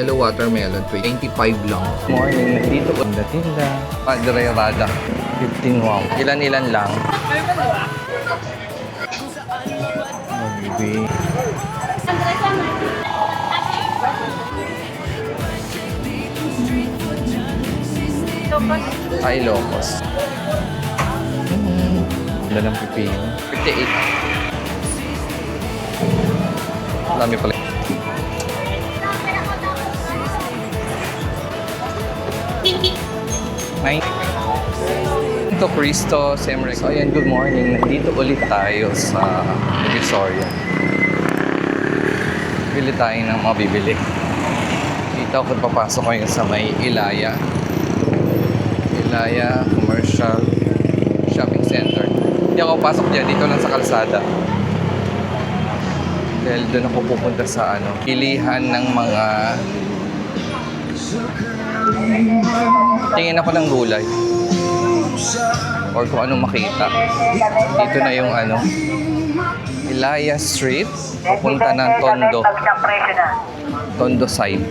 Hello, watermelon, 25 lang. Morning, nandito ko. Tinda. Padre Rada, 15 wow. Ilan-ilan lang. Baby. Ay, Locos. Ganda ng pipino. 58. Dami pala. Ito, Cristo, Semrex. So, ayan, good morning. Nandito ulit tayo sa Divisoria. Bili tayo ng mga bibili. Dito ako papasok ngayon sa may Ilaya Commercial Shopping Center. Hindi ako pasok dyan. Dito lang sa kalsada. Dahil doon ako pupunta sa pilihan ng mga tingin ako ng gulay or kung anong makita. Dito na yung Ilaya Street papunta ng Tondo side.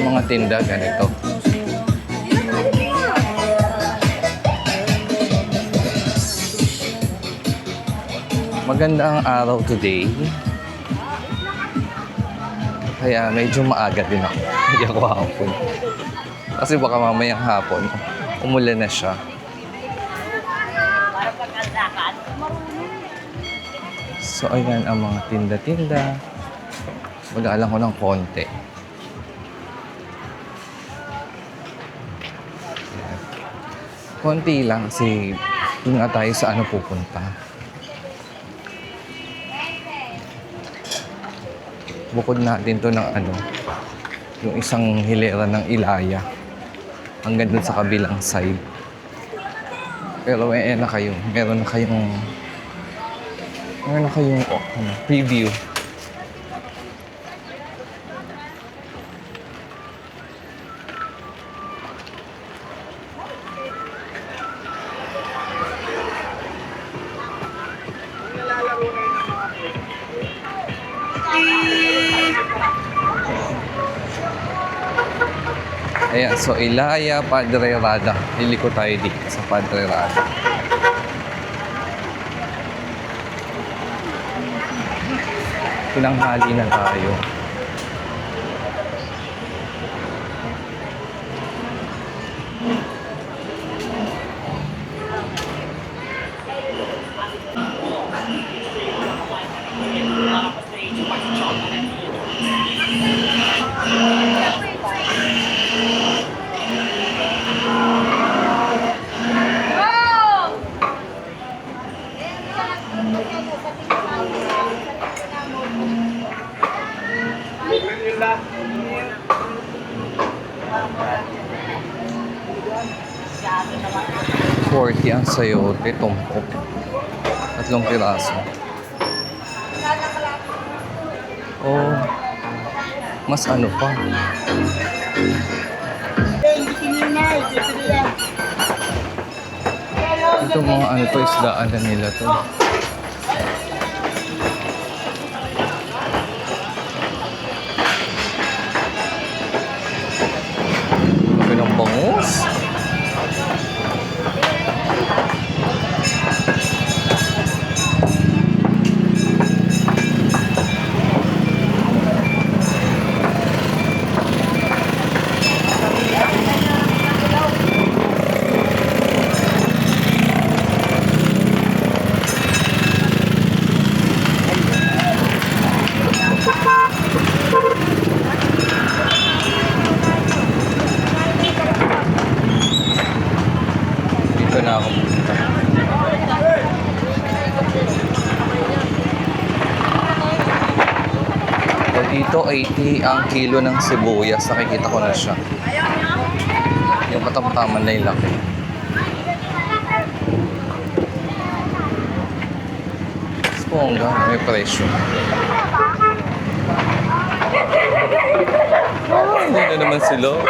Mga tinda ganito. Maganda ang araw today. Kaya medyo maaga din ako. Hindi ako hapon. Kasi baka mamayang hapon, umulan na siya. So, ayan ang mga tinda-tinda. Mag-aalang ko ng konti. Ayan. Konti lang kasi doon nga tayo sa pupunta. Bukod natin to ng yung isang hilera ng Ilaya hanggang dun sa kabilang side. Pero meron na kayong preview. Ayan, so Ilaya, Padre Rada. Liliko tayo dito sa Padre Rada. Tinanghali na tayo. $40 ang sayote, tumpok. 3 piraso. Oh, mas pa. Ito mga isdaan na nila to. Laki ng bangus. Dito na ako pupunta. So, dito 80 ang kilo ng sibuyas. Nakikita ko na siya. Yung katamtaman na yung laki. Spongga, may presyo. Hindi na naman sila.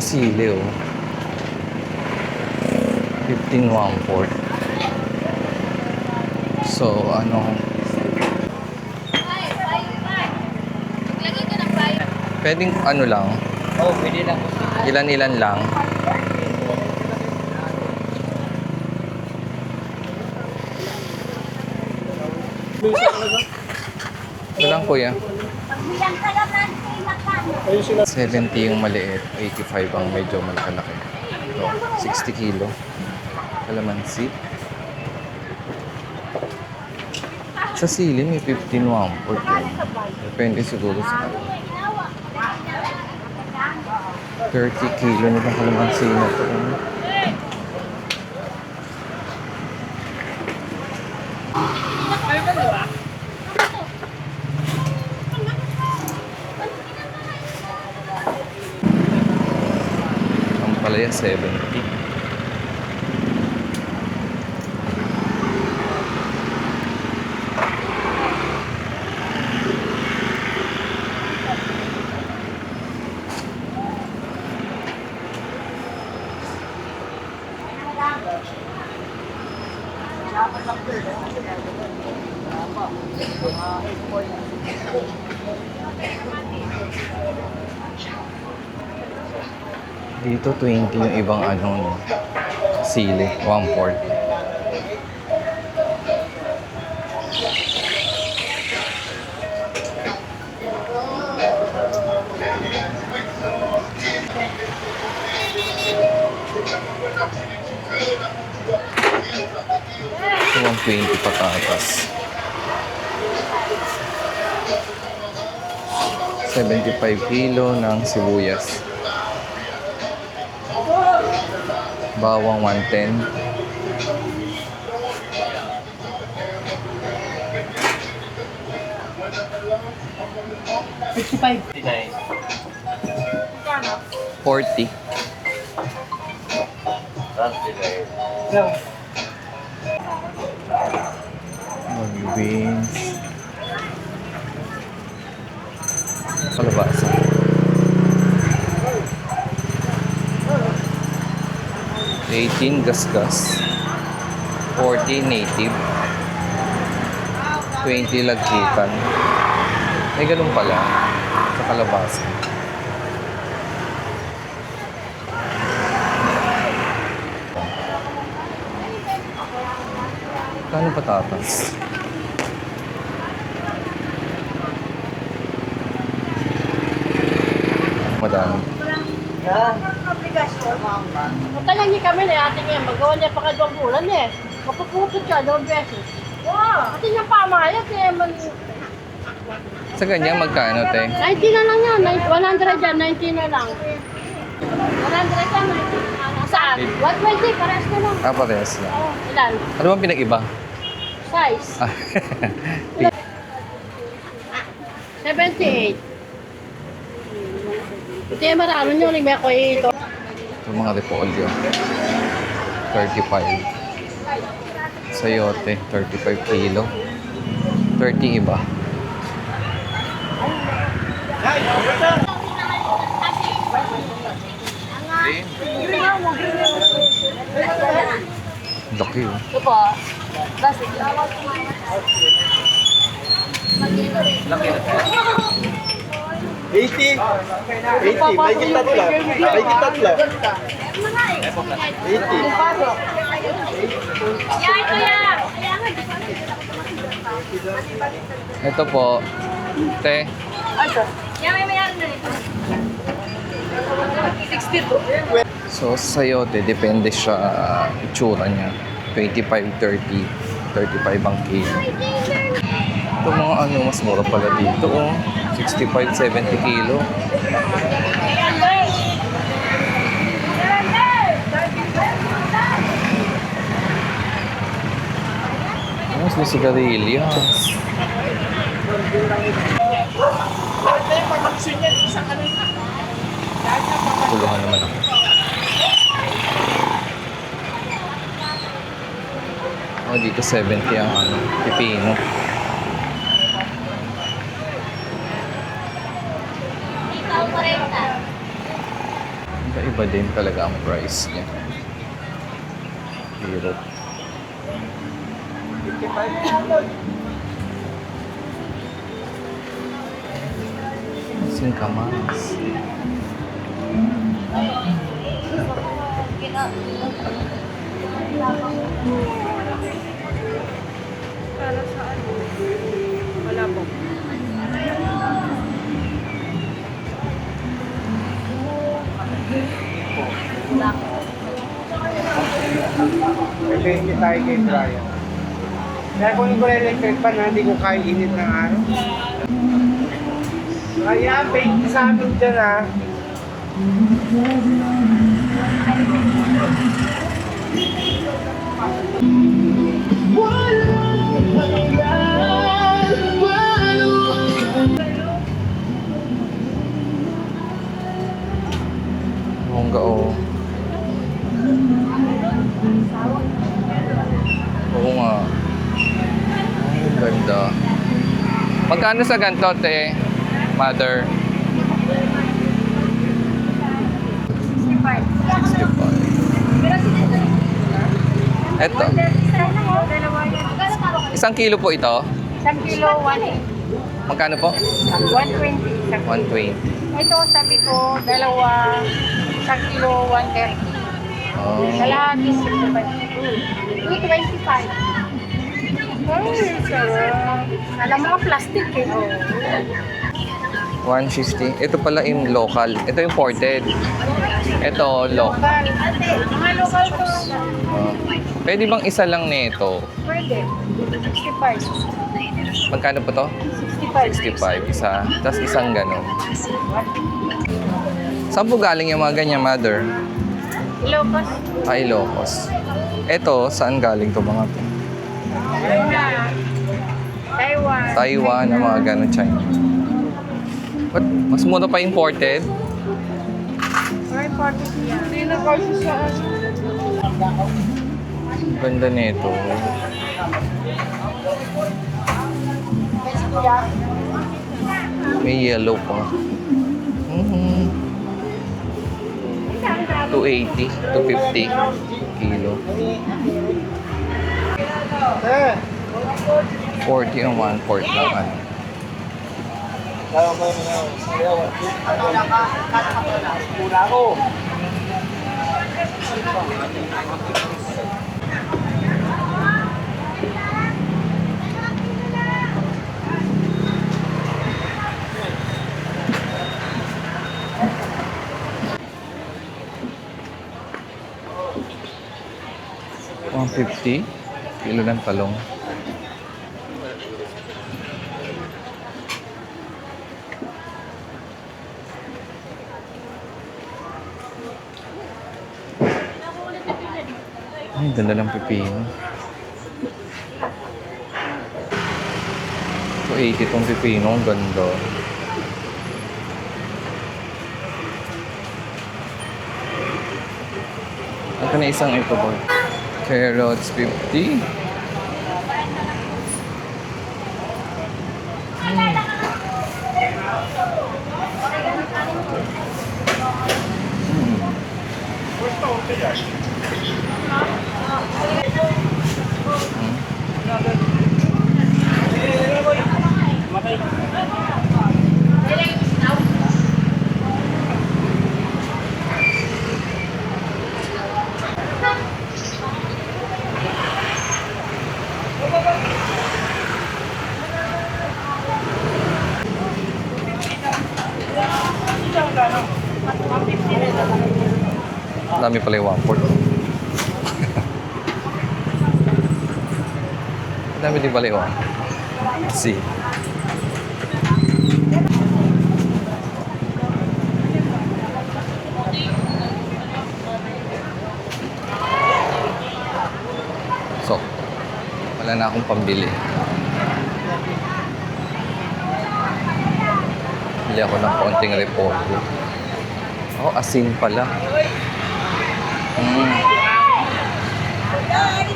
sili, oh. 15 1/4. So, ano, Lagay ko ng bayo. pwedeng ano lang, Oo, pwede lang. ilan-ilan lang. Ito lang, kuya. Pagbilang ka naman kay Makano. 70 yung maliit, 85 ang medyo malaki. Ito, 60 kilo. Kalamansi. Sa sili, may 15 1/4 yun. Depende siguro sa 30 kilo nitong kalamansi na ito. Ang palaya, 70. Dito 20 yung ibang ano, no? Sili, 1/4. Ito 120 patatas. 75 kilo ng sibuyas. Bawang 110. Deny. 40. That's deny. Beans. Kalabasa. 18 gasgas. 40 native. 20 lagkitan. May ganun pala sa kalabasa. Kano patatas? Madami. Matagal niya kami na ating yan. Magawa niya pa ka 2 bulan eh. Mapupupot siya 2 beses. Wow! Kasi niya pamayat eh. Sa ganyan, magkano, te? 90 na lang yan. 100 yan. 90 na lang. 100 yan. 90. Saan? 120. Parehas na lang. Ah, parehas lang. Oh, ilan? Ano bang pinag-iba? Size. Ah, 78. Ito yung marano nyo. May ako ito. ito mga repolyo. 35. Sayote, 35 kilo. 30 iba. Laki, oh. Ito po. Basta. Laki na. 80. 80. May kita lang. May kita lang. 80. Yan, kuya! Ito po, te. Yan, may mayroon na ito. 62. So, sayote, depende siya itsura niya. 25, 30, 35 ang kilo. Ito mga ano, mas mura pala dito, oh. 65, 70 kilo. Mas may sigarilyas. Puluhan naman ako. Oh, dito 70 ang ano, pipino. Iba din talaga ang price niya. Hirap. Singkamas. Para sa ano? Wala po. Depende tayo kay Brian. Kaya kung ko electric pan, hindi ko kaya init ng araw. Kaya, pay sa amin dyan ha. Bongga oh. Oo nga. Ang ganda. Magkano sa ganito, te? Mother? 65. Eto. Isang kilo po ito? 1 kilo, 1 Magkano po? 120. 120. Ito, sabi ko, dalawa, 1 kilo, 130. Oh. Kalahati, 65. 225. Ay, sarap. Alam mga plastic eh. Oh. 150. Ito pala yung local. Ito imported. Ito, local. Local. Mga local to. Pwede bang isa lang nito? Pwede. 65. Magkano po to? 65. 65. Isa. Tapos isang ganun. Saan po galing yung mga ganyan, mother? Ilocos. Ay, Ilocos. Ito, saan galing to mga to? Taiwan. Taiwan, ang mga ganun, China. What? Mas mura pa imported? Or 40 yan. Hindi na kasi sa Ganda nito. May yellow pa. 280, 250 kilo. 40 ang 1/4 lang ano. Pula ko. $150 kilo ng talong. Ay, ganda ng pipino. 280 tong pipino. Ang ganda. Ito na isang ito boy. Carrots 50. Dami pala yung 1/4. Dami din pala yung 1. See. So, wala na akong pambili. Bili ako ng konting repolyo. Oh, asin pala.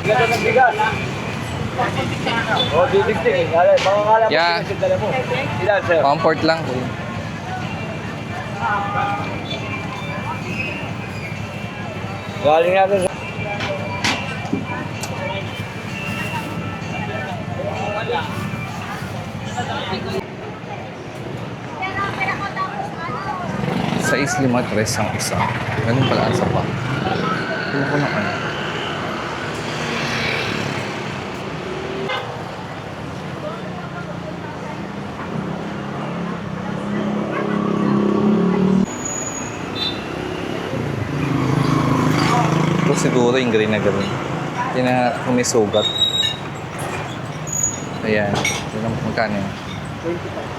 Ganda ng bigas. Oh, didikdik. Makakala mo Yeah. pinagdala mo. Ilan, sir? Comfort lang. Galing natin sa... Sa 653 ang isa. Ganun pala ang pa. Ano ko ng ano? Ito siguro yung green na green. Hindi na kung may sugat. Ayan. Ito lang magkano yun. 25.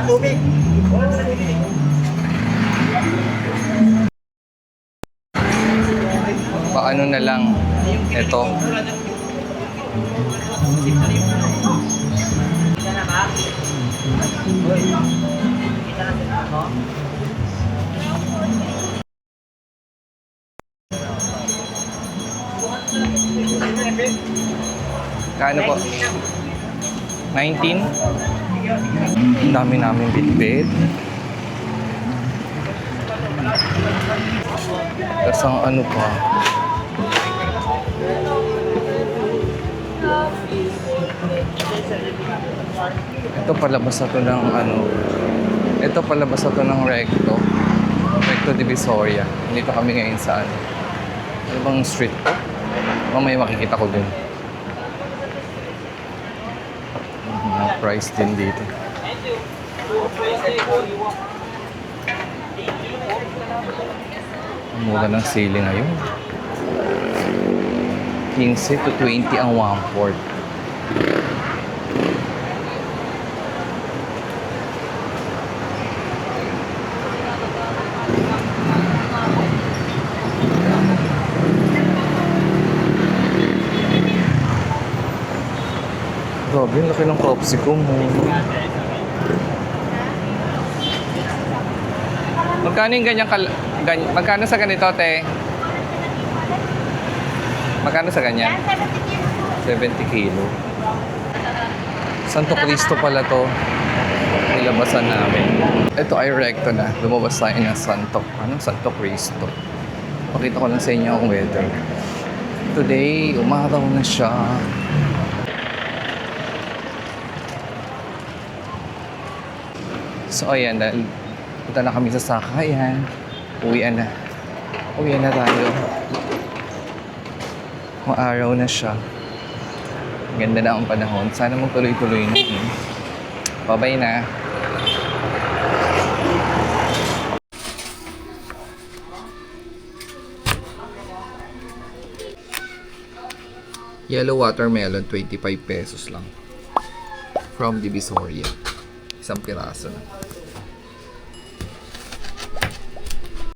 Tubig. Paano na lang ito? Kano po? 19? Ang dami namin bitbit. Tapos ang ano pa? Ito palabas na to ng ano. Ito palabas na to ng Recto. Recto Divisoria. Dito kami ngayon sa ano. Ano bang street to? Mamaya makikita ko din. Mga price din dito. Ang mura ng sili ngayon. 15 to 20 ang 1/4. Grabe, ang laki ng capsicum mo. Magkano yung magkano sa ganito, te? Magkano sa ganyan? 70 kilo. Santo Cristo pala to. Nilabasan namin. Ito ay recto na. Lumabas tayo ng Santo Cristo. Pakita ko lang sa inyo ang weather. Today, umaraw na siya. So, ayan. Punta na kami sa sakayan. Uwian na. Uwian na tayo. Maaraw na siya. Ganda na ang panahon. Sana magtuloy-tuloy na. Bye-bye na. Yellow watermelon, 25 pesos lang. From Divisoria. Isang piraso na.